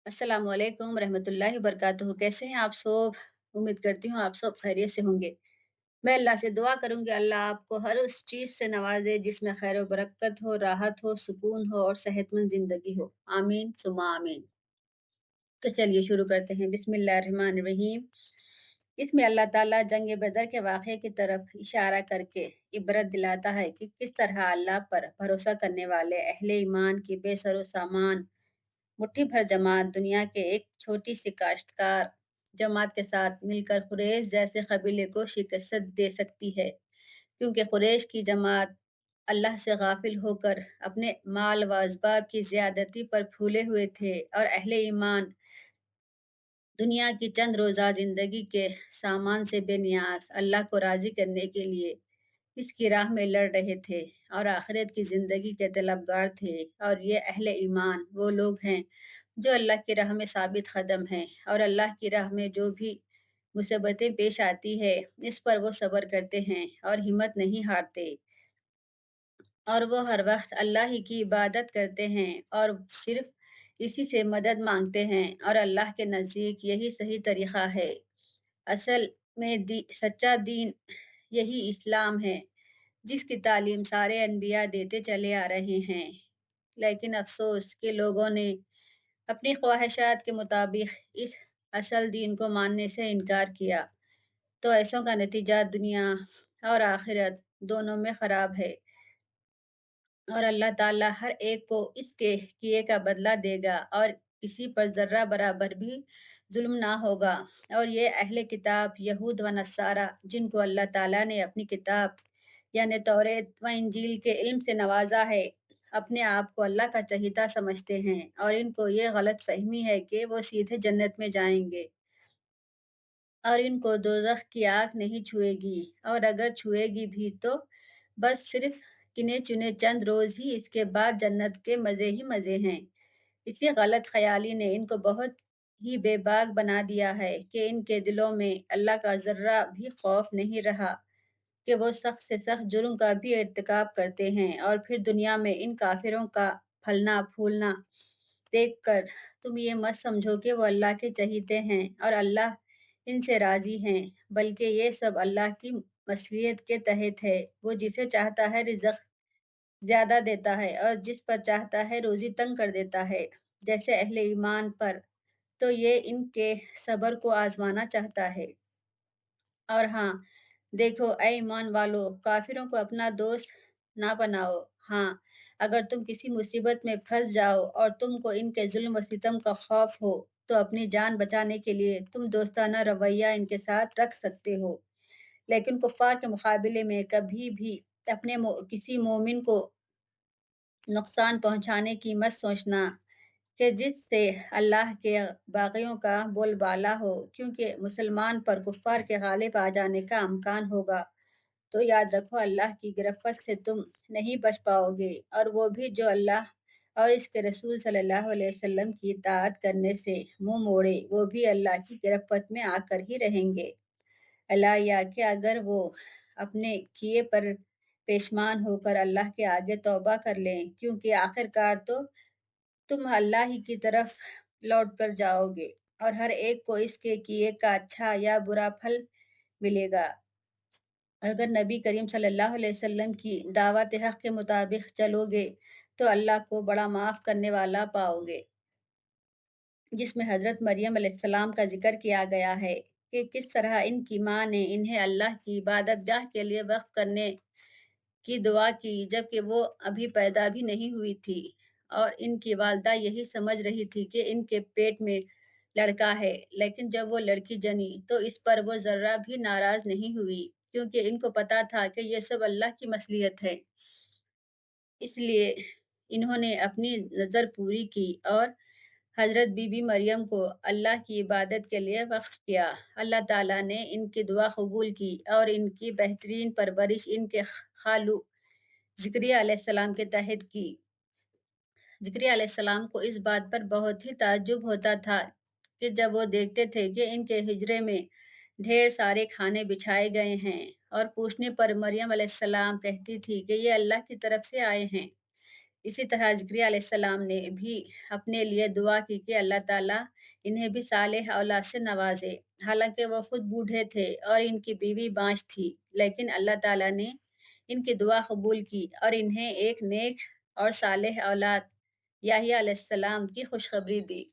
अस्सलाम वालेकुम रहमतुल्लाहि वबरकातुहू। कैसे हैं आप सब? उम्मीद करती हूँ आप सब खैरियत से होंगे। मैं अल्लाह से दुआ करूँगी अल्लाह आपको हर उस चीज़ से नवाज़े जिसमें खैर व बरकत हो, राहत हो, सुकून हो और सेहतमंद ज़िंदगी हो। आमीन सुम्मा आमीन। तो चलिए शुरू करते हैं। बिस्मिल्लाहिर्रहमानिर्रहीम। इसमें अल्लाह ताला जंग बदर के वाक़ये की तरफ इशारा करके इबरत दिलाता है कि किस तरह अल्लाह पर भरोसा करने वाले अहले ईमान की बेसरो सामान मुट्ठी भर जमात दुनिया के एक छोटी सी काश्तकार जमात के साथ मिलकर कुरैश जैसे कबीले को शिकस्त दे सकती है, क्योंकि कुरैश की जमात अल्लाह से गाफिल होकर अपने माल व असबाब की ज्यादती पर फूले हुए थे और अहले ईमान दुनिया की चंद रोज़ा जिंदगी के सामान से बेनियाज अल्लाह को राजी करने के लिए इसकी राह में लड़ रहे थे और आखिरत की ज़िंदगी के तलबगार थे। और ये अहले ईमान वो लोग हैं जो अल्लाह की राह में साबित कदम हैं और अल्लाह की राह में जो भी मुसीबतें पेश आती है इस पर वो सब्र करते हैं और हिम्मत नहीं हारते, और वो हर वक्त अल्लाह ही की इबादत करते हैं और सिर्फ इसी से मदद मांगते हैं और अल्लाह के नज़दीक यही सही तरीक़ा है। असल में सच्चा दीन यही इस्लाम है जिसकी तालीम सारे अनबिया देते चले आ रहे हैं। लेकिन अफ़सोस के लोगों ने अपनी ख्वाहिशात के मुताबिक इस असल दीन को मानने से इनकार किया, तो ऐसों का नतीजा दुनिया और आखिरत दोनों में ख़राब है और अल्लाह ताला हर एक को इसके किए का बदला देगा और किसी पर ज़र्रा बराबर भी जुल्म ना होगा। और ये अहले किताब यहूद व नसारा जिनको अल्लाह ताला ने अपनी किताब यानी तौरेत व इंजील के इल्म से नवाजा है, अपने आप को अल्लाह का चहीता समझते हैं और इनको ये गलत फहमी है कि वो सीधे जन्नत में जाएंगे और इनको दोज़ख की आग नहीं छुएगी, और अगर छुएगी भी तो बस सिर्फ गिने चुने चंद रोज़ ही, इसके बाद जन्नत के मज़े ही मज़े हैं। इसी गलत ख़याली ने इनको बहुत ही बेबाक बना दिया है कि इनके दिलों में अल्लाह का ज़र्रा भी खौफ नहीं रहा कि वो सख्त से सख्त जुर्म का भी इर्तिकाब करते हैं। और फिर दुनिया में इन काफिरों का फलना फूलना देखकर तुम ये मत समझो कि वो अल्लाह के चहीते हैं और अल्लाह इनसे राज़ी हैं, बल्कि ये सब अल्लाह की मसलियत के तहत है। वो जिसे चाहता है रिज़्क़ ज़्यादा देता है और जिस पर चाहता है रोज़ी तंग कर देता है, जैसे अहले ईमान पर तो ये इनके सब्र को आज़माना चाहता है। और हाँ, देखो ऐ ईमान वालों, काफिरों को अपना दोस्त ना बनाओ। हाँ, अगर तुम किसी मुसीबत में फंस जाओ और तुमको इनके जुल्म व सितम का खौफ हो, तो अपनी जान बचाने के लिए तुम दोस्ताना रवैया इनके साथ रख सकते हो। लेकिन कुफ़ार के मुकाबले में कभी भी अपने किसी मोमिन को नुकसान पहुंचाने की मत सोचना कि जिससे अल्लाह के बागियों का बोलबाला हो, क्योंकि मुसलमान पर कुफ़ार के गालिब आ जाने का इम्कान होगा। तो याद रखो अल्लाह की गिरफ्त से तुम नहीं बच पाओगे, और वो भी जो अल्लाह और इसके रसूल सल्लल्लाहु अलैहि वसल्लम की इताअत करने से मुंह मोड़े, वो भी अल्लाह की गिरफ्त में आकर ही रहेंगे। अल्लाह या कि अगर वो अपने किए पर पेशमान होकर अल्लाह के आगे तौबा कर लें, क्योंकि आखिरकार तो तुम अल्लाह ही की तरफ लौट कर जाओगे और हर एक को इसके किए का अच्छा या बुरा फल मिलेगा। अगर नबी करीम सल्लल्लाहु अलैहि वसल्लम की दावत हक़ के मुताबिक चलोगे तो अल्लाह को बड़ा माफ़ करने वाला पाओगे, जिसमें हज़रत मरियम अलैहिस्सलाम का ज़िक्र किया गया है कि किस तरह इनकी माँ ने इन्हें अल्लाह की इबादतगाह के लिए वक़्फ़ करने की दुआ की, जबकि वो अभी पैदा भी नहीं हुई थी और इनकी वालिदा यही समझ रही थी कि इनके पेट में लड़का है। लेकिन जब वो लड़की जनी तो इस पर वो ज़र्रा भी नाराज़ नहीं हुई, क्योंकि इनको पता था कि ये सब अल्लाह की मसलियत है। इसलिए इन्होंने अपनी नज़र पूरी की और हज़रत बीबी मरियम को अल्लाह की इबादत के लिए वक़्फ़ किया। अल्लाह ताला ने इनकी दुआ कबूल की और इनकी बेहतरीन परवरिश इनके खालू ज़िक्रिया अलैहिस्सलाम के तहत की। ज़िक्रिया अलैहिस्सलाम को इस बात पर बहुत ही ताज्जुब होता था कि जब वो देखते थे कि इनके हिजरे में ढेर सारे खाने बिछाए गए हैं, और पूछने पर मरियम अलैहिस्सलाम कहती थी कि ये अल्लाह की तरफ से आए हैं। اسی طرح زکریا علیہ السلام نے بھی اپنے لیے دعا کی کہ اللہ تعالیٰ انہیں بھی صالح اولاد سے نوازے، حالانکہ وہ خود بوڑھے تھے اور ان کی بیوی بانجھ تھی، لیکن اللہ تعالیٰ نے ان کی دعا قبول کی اور انہیں ایک نیک اور صالح اولاد یحییٰ علیہ السلام کی خوشخبری دی۔